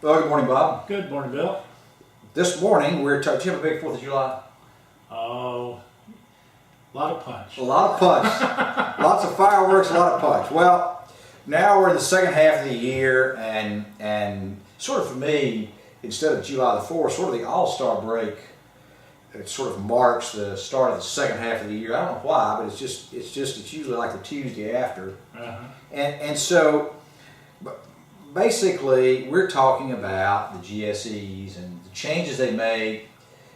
Well, good morning, Bob. Good morning, Bill. This morning, did you have a big 4th of July? Oh, a lot of punch. A lot of punch. Lots of fireworks, a lot of punch. Well, now we're in the second half of the year, and sort of for me, instead of July the 4th, sort of the All-Star break, it sort of marks the start of the second half of the year. I don't know why, but it's usually like the Tuesday after. And so basically, we're talking about the GSEs and the changes they made.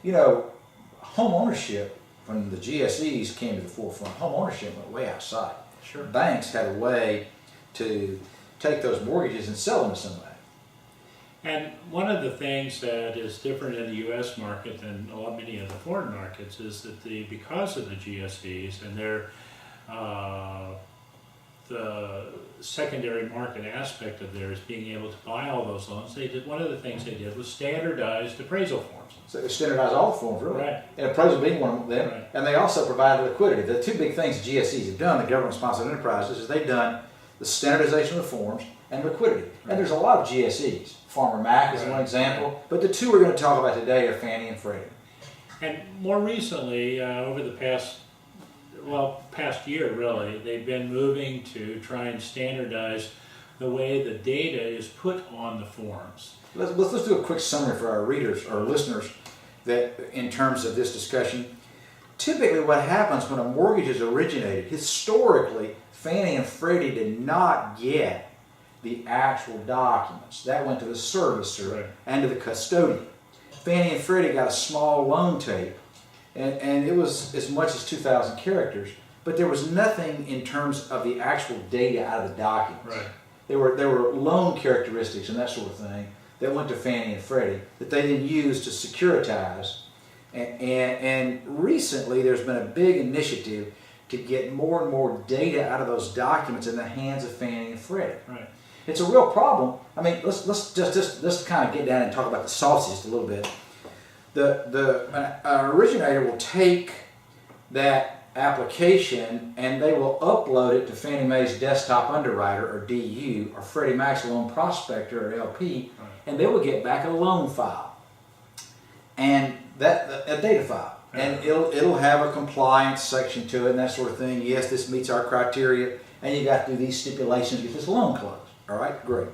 You know, home ownership, when the GSEs came to the forefront, home ownership went way outside. Sure. Banks had a way to take those mortgages and sell them to somebody. And one of the things that is different in the U.S. market than many of the foreign markets is that because of the GSEs and their the secondary market aspect of theirs being able to buy all those loans, one of the things they did was standardized appraisal forms. So they standardized all the forms, really. Right. And appraisal being one of them. Right. And they also provided liquidity. The two big things GSEs have done, the government-sponsored enterprises, is they've done the standardization of the forms and liquidity. Right. And there's a lot of GSEs. Farmer Mac is one example. But the two we're going to talk about today are Fannie and Freddie. And more recently, over the past year really, they've been moving to try and standardize the way the data is put on the forms. Let's do a quick summary for our readers, our listeners, that in terms of this discussion. Typically what happens when a mortgage is originated, historically, Fannie and Freddie did not get the actual documents. That went to the servicer and to the custodian. Fannie and Freddie got a small loan tape, and it was as much as 2,000 characters, but there was nothing in terms of the actual data out of the documents. Right. There were loan characteristics and that sort of thing that went to Fannie and Freddie that they then used to securitize. And recently there's been a big initiative to get more and more data out of those documents in the hands of Fannie and Freddie. Right. It's a real problem. I mean, let's just kind of get down and talk about the sauces just a little bit. An originator will take that application and they will upload it to Fannie Mae's Desktop Underwriter, or DU, or Freddie Mac's Loan Prospector, or LP, and they will get back a loan file and a data file, and it'll have a compliance section to it and that sort of thing. Yes, this meets our criteria, and you got to do these stipulations to get this loan closed. All right, great.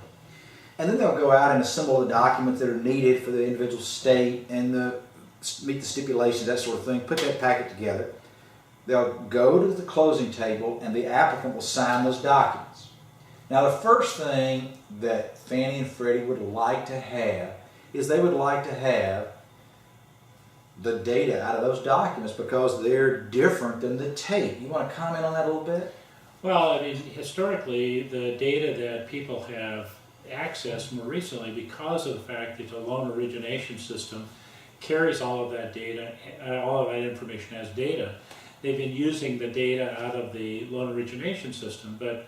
And then they'll go out and assemble the documents that are needed for the individual state and meet the stipulations, that sort of thing, put that packet together. They'll go to the closing table and the applicant will sign those documents. Now the first thing that Fannie and Freddie would like to have is they would like to have the data out of those documents because they're different than the tape. You want to comment on that a little bit? Well, I mean, historically, the data that people have accessed more recently, because of the fact that the loan origination system carries all of that data, all of that information as data, they've been using the data out of the loan origination system. But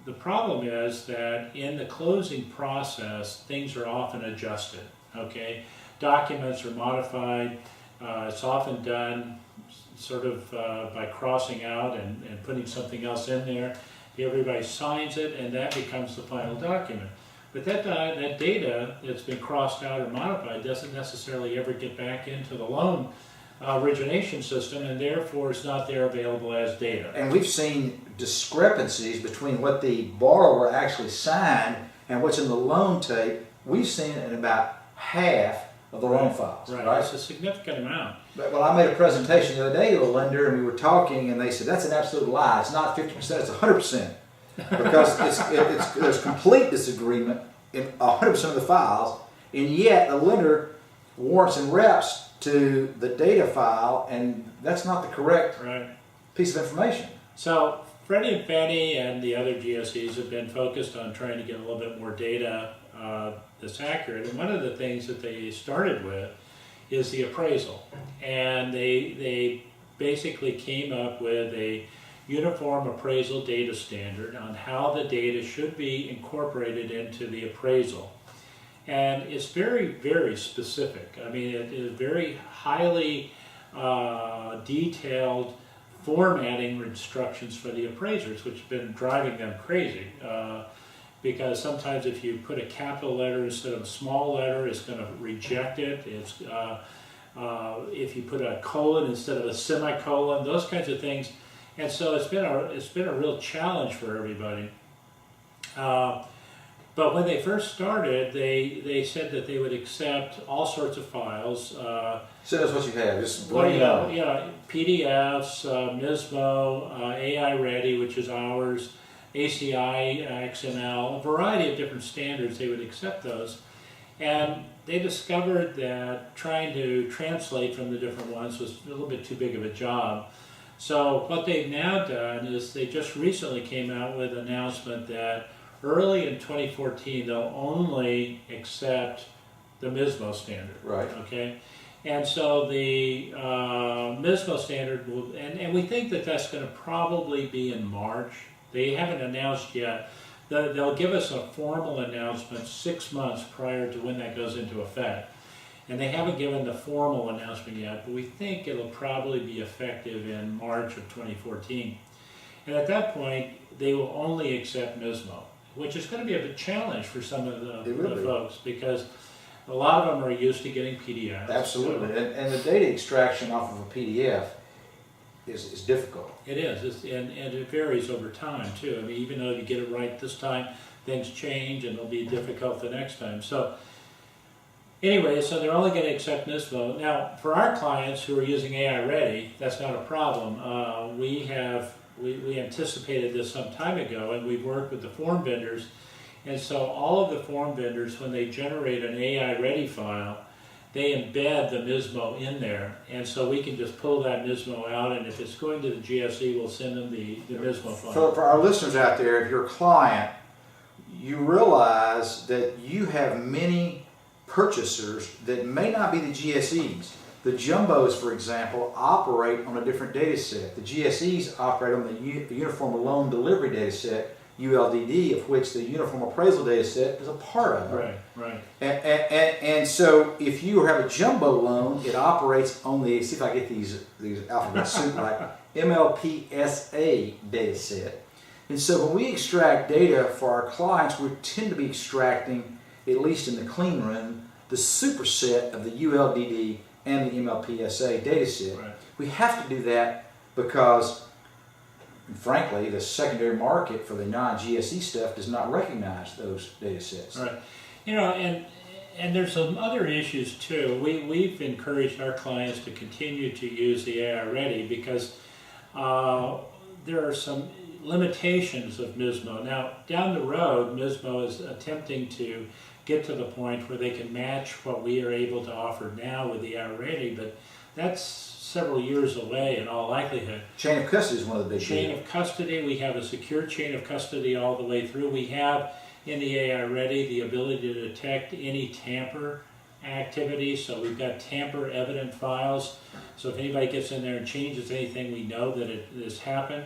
the problem is that in the closing process, things are often adjusted. Okay, documents are modified. It's often done sort of by crossing out and putting something else in there. Everybody signs it, and that becomes the final document. But that data that's been crossed out or modified doesn't necessarily ever get back into the loan origination system, and therefore it's not there available as data. And we've seen discrepancies between what the borrower actually signed and what's in the loan tape. We've seen it in about half of the loan files. Right. It's a significant amount. But I made a presentation the other day to a lender, and we were talking, and they said that's an absolute lie. It's not 50%; it's 100%, because there's complete disagreement in 100% of the files, and yet the lender warrants and reps to the data file, and that's not the correct piece of information. So Freddie and Fannie and the other GSEs have been focused on trying to get a little bit more data that's accurate, and one of the things that they started with is the appraisal, and they basically came up with a uniform appraisal data standard on how the data should be incorporated into the appraisal. And it's very, very specific. I mean, it is very highly detailed formatting instructions for the appraisers, which have been driving them crazy. because sometimes if you put a capital letter instead of a small letter, it's going to reject it. If you put a colon instead of a semicolon, those kinds of things. And so it's been a real challenge for everybody. But when they first started, they said that they would accept all sorts of files. Send us what you have. Just PDFs, MISMO, AI Ready, which is ours, ACI, XML, a variety of different standards. They would accept those, and they discovered that trying to translate from the different ones was a little bit too big of a job. So what they've now done is they just recently came out with an announcement that early in 2014, they'll only accept the MISMO standard. Right. Okay. And so the MISMO standard will, and we think that that's going to probably be in March. They haven't announced yet. They'll give us a formal announcement 6 months prior to when that goes into effect. And they haven't given the formal announcement yet, but we think it'll probably be effective in March of 2014. And at that point, they will only accept MISMO, which is going to be a big challenge for some of the folks, because a lot of them are used to getting PDFs. Absolutely, and the data extraction off of a PDF is difficult. It is, and it varies over time too. I mean, even though you get it right this time, things change and it'll be difficult the next time. So anyway, so they're only going to accept MISMO. Now, for our clients who are using AI Ready, that's not a problem. We anticipated this some time ago, and we've worked with the form vendors. And so all of the form vendors, when they generate an AI Ready file, they embed the MISMO in there. And so we can just pull that MISMO out, and if it's going to the GSE, we'll send them the MISMO file. For our listeners out there, if you're a client, you realize that you have many purchasers that may not be the GSEs. The jumbos, for example, operate on a different data set. The GSEs operate on the Uniform Loan Delivery data set, ULDD, of which the Uniform Appraisal data set is a part of. Right. And so if you have a jumbo loan, it operates on the, see if I get these alphabet soup right, MLPSA data set. And so when we extract data for our clients, we tend to be extracting, at least in the clean room, the superset of the ULDD and the MLPSA data set. Right. We have to do that because, frankly, the secondary market for the non-GSE stuff does not recognize those data sets. Right. You know, and there's some other issues too. We've encouraged our clients to continue to use the AI Ready because there are some limitations of MISMO. Now, down the road, MISMO is attempting to get to the point where they can match what we are able to offer now with the AI Ready, but that's several years away in all likelihood. Chain of custody is one of the big Chain of custody, we have a secure chain of custody all the way through. We have in the AI Ready the ability to detect any tamper activity, so we've got tamper evident files. So if anybody gets in there and changes anything, we know that it has happened.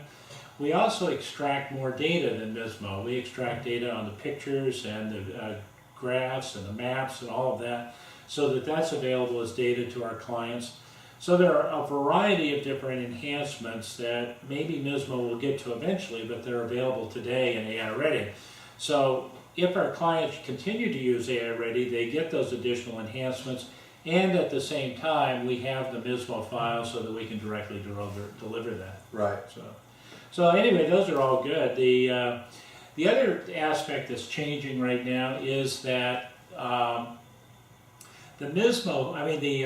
We also extract more data than MISMO. We extract data on the pictures and the graphs and the maps and all of that, so that that's available as data to our clients. So there are a variety of different enhancements that maybe MISMO will get to eventually, but they're available today in AI Ready. So if our clients continue to use AI Ready, they get those additional enhancements, and at the same time, we have the MISMO file so that we can directly deliver that. Right. So anyway, those are all good. The other aspect that's changing right now is that the MISMO, I mean the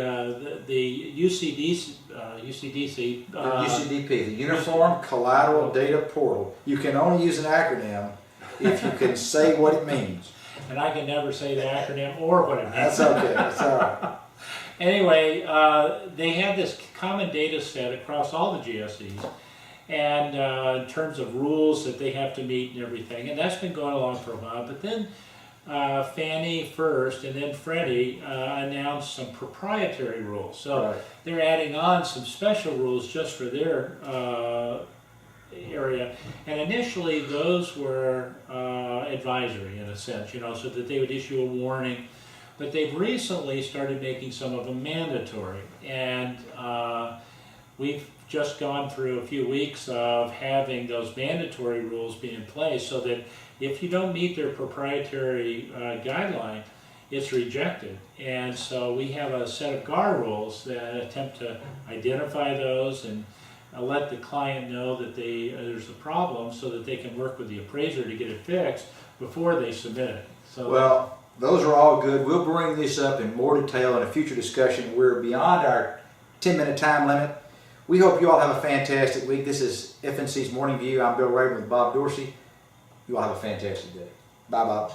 UCDC, UCDP, the Uniform Collateral Data Portal. You can only use an acronym if you can say what it means. And I can never say the acronym or what it means. That's okay. That's all right. Anyway, they have this common data set across all the GSEs, and in terms of rules that they have to meet and everything, and that's been going along for a while. But then Fannie first and then Freddie announced some proprietary rules. So right. They're adding on some special rules just for their area. And initially those were advisory in a sense, you know, so that they would issue a warning. But they've recently started making some of them mandatory. And we've just gone through a few weeks of having those mandatory rules be in place so that if you don't meet their proprietary guideline, it's rejected. And so we have a set of GAR rules that attempt to identify those and let the client know that there's a problem so that they can work with the appraiser to get it fixed before they submit it. So well, those are all good. We'll bring this up in more detail in a future discussion. We're beyond our 10-minute time limit. We hope you all have a fantastic week. This is FNC's Morning View. I'm Bill Rayburn with Bob Dorsey. You all have a fantastic day. Bye, Bob.